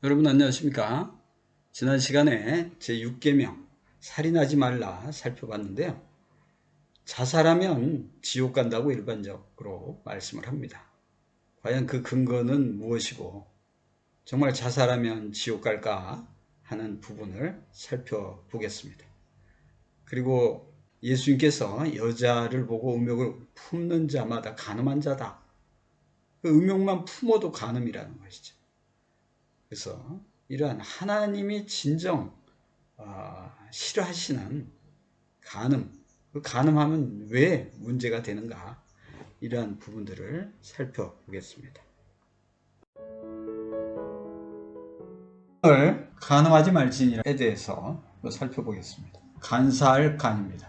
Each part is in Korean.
여러분 안녕하십니까? 지난 시간에 제6계명 살인하지 말라 살펴봤는데요. 자살하면 지옥 간다고 일반적으로 말씀을 합니다. 과연 그 근거는 무엇이고 정말 자살하면 지옥 갈까 하는 부분을 살펴보겠습니다. 그리고 예수님께서 여자를 보고 음욕을 품는 자마다 간음한 자다. 그 음욕만 품어도 간음이라는 것이죠. 그래서 이러한 하나님이 진정 싫어하시는 간음, 그 간음하면 왜 문제가 되는가, 이러한 부분들을 살펴보겠습니다. 오늘 간음하지 말지니라에 대해서 살펴보겠습니다. 간사할 간입니다.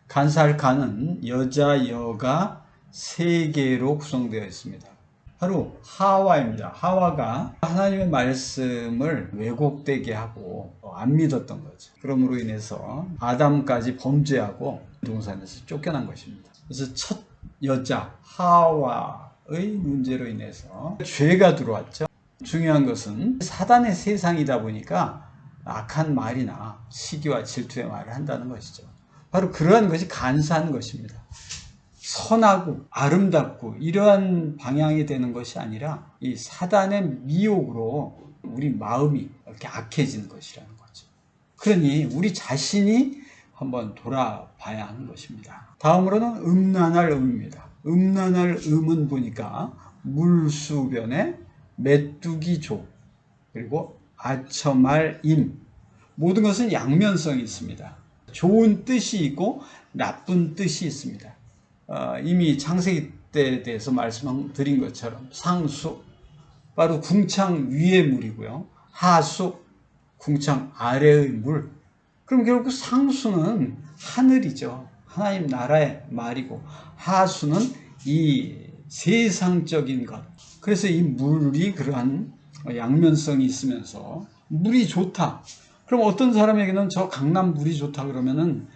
간사할 간은 여자, 여가 세 개로 구성되어 있습니다. 바로 하와입니다. 하와가 하나님의 말씀을 왜곡되게 하고 안 믿었던 거죠. 그러므로 인해서 아담까지 범죄하고 동산에서 쫓겨난 것입니다. 그래서 첫 여자 하와의 문제로 인해서 죄가 들어왔죠. 중요한 것은 사단의 세상이다 보니까 악한 말이나 시기와 질투의 말을 한다는 것이죠. 바로 그러한 것이 간사한 것입니다. 선하고 아름답고 이러한 방향이 되는 것이 아니라 이 사단의 미혹으로 우리 마음이 이렇게 악해지는 것이라는 거죠. 그러니 우리 자신이 한번 돌아봐야 하는 것입니다. 다음으로는 음란할 음입니다. 음란할 음은 보니까 물수변에 메뚜기조 그리고 아첨할 임, 모든 것은 양면성이 있습니다. 좋은 뜻이 있고 나쁜 뜻이 있습니다. 이미 창세기 때에 대해서 말씀드린 것처럼 상수, 바로 궁창 위의 물이고요. 하수, 궁창 아래의 물. 그럼 결국 상수는 하늘이죠. 하나님 나라의 말이고, 하수는 이 세상적인 것. 그래서 이 물이 그러한 양면성이 있으면서 물이 좋다. 그럼 어떤 사람에게는 저 강남 물이 좋다 그러면은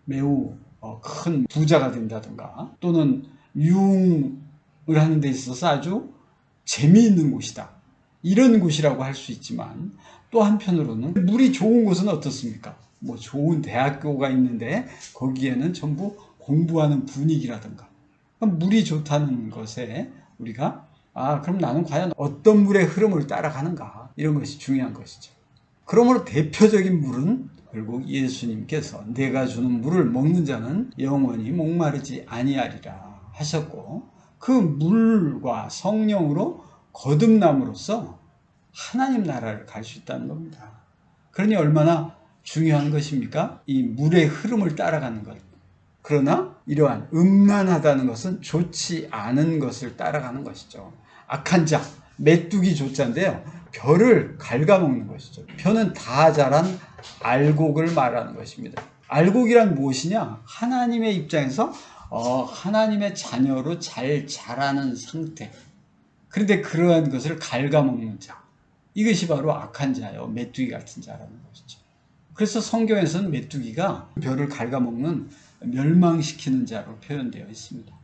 매우 큰 부자가 된다든가 또는 유흥을 하는 데 있어서 아주 재미있는 곳이다, 이런 곳이라고 할 수 있지만, 또 한편으로는 물이 좋은 곳은 어떻습니까? 뭐 좋은 대학교가 있는데 거기에는 전부 공부하는 분위기라든가, 물이 좋다는 것에 우리가 그럼 나는 과연 어떤 물의 흐름을 따라가는가, 이런 것이 중요한 것이죠. 그러므로 대표적인 물은 결국 예수님께서 내가 주는 물을 먹는 자는 영원히 목마르지 아니하리라 하셨고, 그 물과 성령으로 거듭남으로써 하나님 나라를 갈 수 있다는 겁니다. 그러니 얼마나 중요한 것입니까? 이 물의 흐름을 따라가는 것. 그러나 이러한 음란하다는 것은 좋지 않은 것을 따라가는 것이죠. 악한 자, 메뚜기 조자인데요, 벼를 갉아먹는 것이죠. 벼는 다 자란 알곡을 말하는 것입니다. 알곡이란 무엇이냐? 하나님의 입장에서 하나님의 자녀로 잘 자라는 상태. 그런데 그러한 것을 갉아먹는 자, 이것이 바로 악한 자요, 메뚜기 같은 자라는 것이죠. 그래서 성경에서는 메뚜기가 벼를 갉아먹는, 멸망시키는 자로 표현되어 있습니다.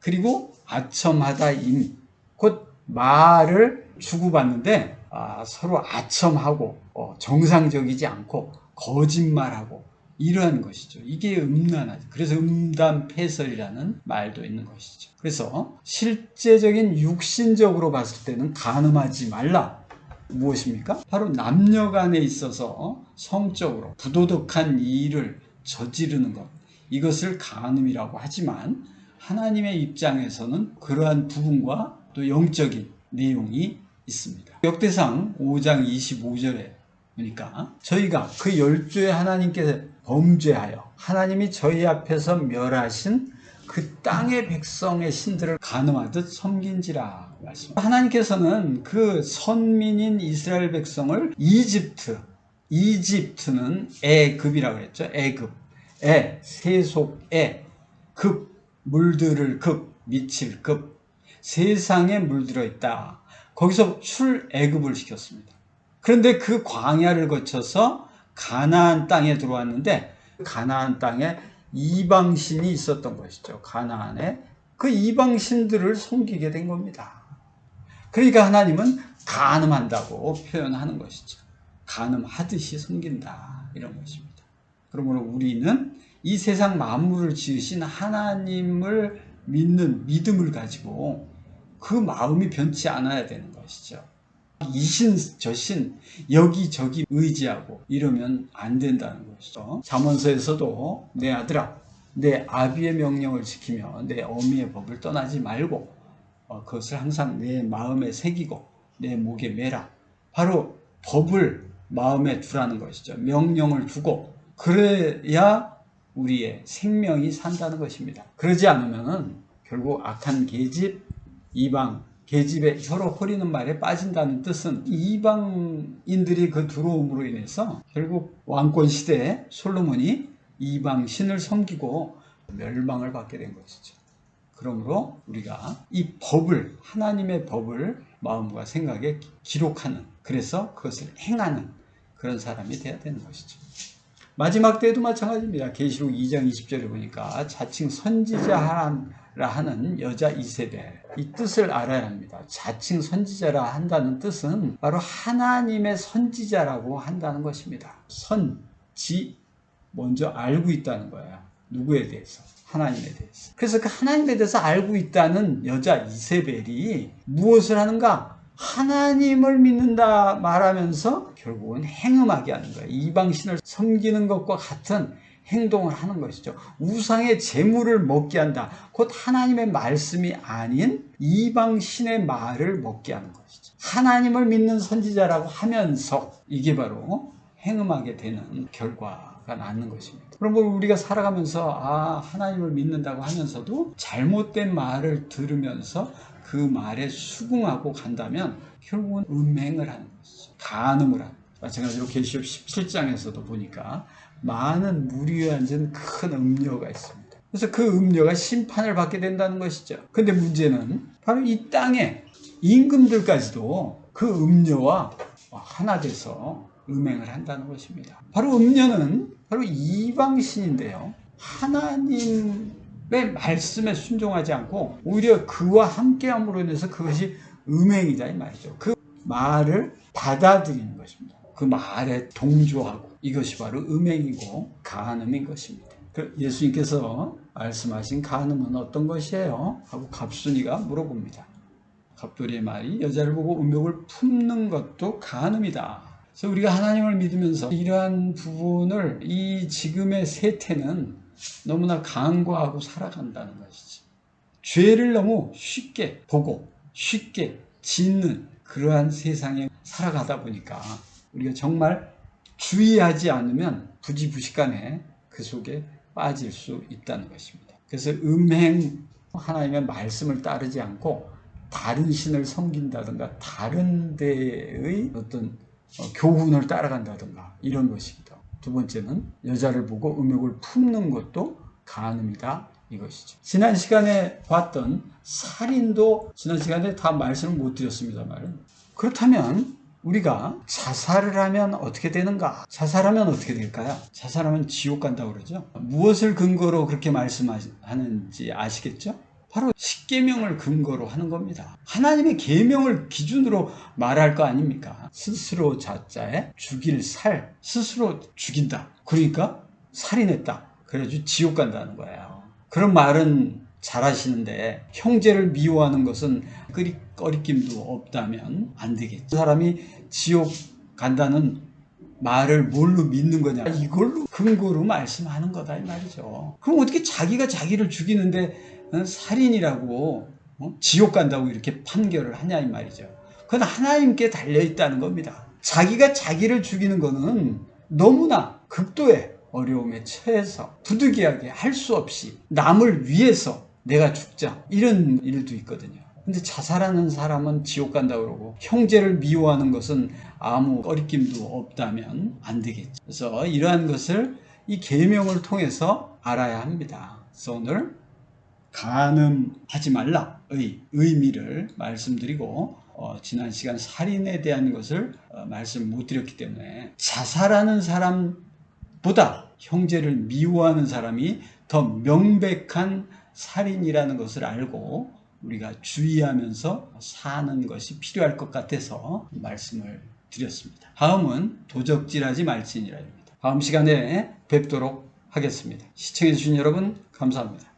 그리고 아첨하다임, 곧 말을 주고받는데 서로 아첨하고 정상적이지 않고 거짓말하고 이러한 것이죠. 이게 음란하죠. 그래서 음담패설이라는 말도 있는 것이죠. 그래서 실제적인 육신적으로 봤을 때는 간음하지 말라. 무엇입니까? 바로 남녀 간에 있어서 성적으로 부도덕한 일을 저지르는 것, 이것을 간음이라고 하지만 하나님의 입장에서는 그러한 부분과 또 영적인 내용이 있습니다. 역대상 5장 25절에 보니까 저희가 그 12의 하나님께서 범죄하여 하나님이 저희 앞에서 멸하신 그 땅의 백성의 신들을 간음하듯 섬긴지라 말씀. 하나님께서는 그 선민인 이스라엘 백성을 이집트는 애급이라고 했죠. 애급, 세속의 급, 물들을 급, 미칠 급, 세상에 물들어 있다. 거기서 출애굽을 시켰습니다. 그런데 그 광야를 거쳐서 가나안 땅에 들어왔는데, 가나안 땅에 이방신이 있었던 것이죠. 가나안에 그 이방신들을 섬기게 된 겁니다. 그러니까 하나님은 간음한다고 표현하는 것이죠. 간음하듯이 섬긴다 이런 것입니다. 그러므로 우리는 이 세상 만물을 지으신 하나님을 믿는 믿음을 가지고 그 마음이 변치 않아야 되는 것이죠. 이신 저신 여기저기 의지하고 이러면 안 된다는 것이죠. 잠언서에서도 내 아들아 내 아비의 명령을 지키며 내 어미의 법을 떠나지 말고 그것을 항상 내 마음에 새기고 내 목에 매라. 바로 법을 마음에 두라는 것이죠. 명령을 두고 그래야 우리의 생명이 산다는 것입니다. 그러지 않으면 결국 악한 계집, 이방 계집에 서로 허리는 말에 빠진다는 뜻은 이방인들이 그 들어옴으로 인해서 결국 왕권 시대에 솔로몬이 이방 신을 섬기고 멸망을 받게 된 것이죠. 그러므로 우리가 이 법을 하나님의 법을 마음과 생각에 기록하는 그래서 그것을 행하는 그런 사람이 돼야 되는 것이죠. 마지막 때에도 마찬가지입니다. 계시록 2장 20절에 보니까 자칭 선지자라 하는 여자 이세벨 이 뜻을 알아야 합니다. 자칭 선지자라 한다는 뜻은 바로 하나님의 선지자라고 한다는 것입니다. 선지 먼저 알고 있다는 거예요. 누구에 대해서? 하나님에 대해서. 그래서 그 하나님에 대해서 알고 있다는 여자 이세벨이 무엇을 하는가? 하나님을 믿는다 말하면서 결국은 행음하게 하는 거예요. 이방신을 섬기는 것과 같은 행동을 하는 것이죠. 우상의 재물을 먹게 한다. 곧 하나님의 말씀이 아닌 이방신의 말을 먹게 하는 것이죠. 하나님을 믿는 선지자라고 하면서 이게 바로 행음하게 되는 결과가 나는 것입니다. 그러므로 우리가 살아가면서 하나님을 믿는다고 하면서도 잘못된 말을 들으면서 그 말에 수긍하고 간다면 결국은 음행을 하는 것이죠. 간음을 하는 것이죠. 마찬가지로 계시록 17장에서도 보니까 많은 무리에 앉은 큰 음녀가 있습니다. 그래서 그 음녀가 심판을 받게 된다는 것이죠. 근데 문제는 바로 이 땅에 임금들까지도 그 음녀와 하나 돼서 음행을 한다는 것입니다. 바로 음녀는 바로 이방신인데요. 하나님의 말씀에 순종하지 않고 오히려 그와 함께함으로 인해서 그것이 음행이다 이 말이죠. 그 말을 받아들이는 것입니다. 그 말에 동조하고 이것이 바로 음행이고 간음인 것입니다. 예수님께서 말씀하신 간음은 어떤 것이에요? 하고 갑순이가 물어봅니다. 갑돌이의 말이 여자를 보고 음욕을 품는 것도 간음이다. 그래서 우리가 하나님을 믿으면서 이러한 부분을 이 지금의 세태는 너무나 간과하고 살아간다는 것이지. 죄를 너무 쉽게 보고 쉽게 짓는 그러한 세상에 살아가다 보니까 우리가 정말 주의하지 않으면 부지부식간에 그 속에 빠질 수 있다는 것입니다. 그래서 음행, 하나님의 말씀을 따르지 않고 다른 신을 섬긴다든가 다른 데의 어떤 교훈을 따라간다든가 이런 것입니다. 두 번째는 여자를 보고 음욕을 품는 것도 간음이다 이것이죠. 지난 시간에 봤던 살인도 지난 시간에 다 말씀을 못 드렸습니다만 그렇다면 우리가 자살을 하면 어떻게 되는가? 자살하면 어떻게 될까요? 자살하면 지옥 간다고 그러죠. 무엇을 근거로 그렇게 말씀하는지 아시겠죠? 바로 십계명을 근거로 하는 겁니다. 하나님의 계명을 기준으로 말할 거 아닙니까? 스스로 자자에 죽일 살, 스스로 죽인다. 그러니까 살인했다. 그래가지고 지옥 간다는 거예요. 그런 말은 잘 하시는데 형제를 미워하는 것은 꺼리낌도 없다면 안 되겠죠. 그 사람이 지옥 간다는 말을 뭘로 믿는 거냐? 이걸로 근거로 말씀하는 거다 이 말이죠. 그럼 어떻게 자기가 자기를 죽이는데 살인이라고 지옥 간다고 이렇게 판결을 하냐 이 말이죠. 그건 하나님께 달려있다는 겁니다. 자기가 자기를 죽이는 거는 너무나 극도의 어려움에 처해서 부득이하게 할 수 없이 남을 위해서 내가 죽자 이런 일도 있거든요. 근데 자살하는 사람은 지옥 간다 그러고 형제를 미워하는 것은 아무 꺼리낌도 없다면 안 되겠죠. 그래서 이러한 것을 이 계명을 통해서 알아야 합니다. 그래서 오늘 간음하지 말라의 의미를 말씀드리고 지난 시간 살인에 대한 것을 말씀 못 드렸기 때문에 자살하는 사람보다 형제를 미워하는 사람이 더 명백한 살인이라는 것을 알고 우리가 주의하면서 사는 것이 필요할 것 같아서 말씀을 드렸습니다. 다음은 도적질하지 말지니라입니다. 다음 시간에 뵙도록 하겠습니다. 시청해주신 여러분 감사합니다.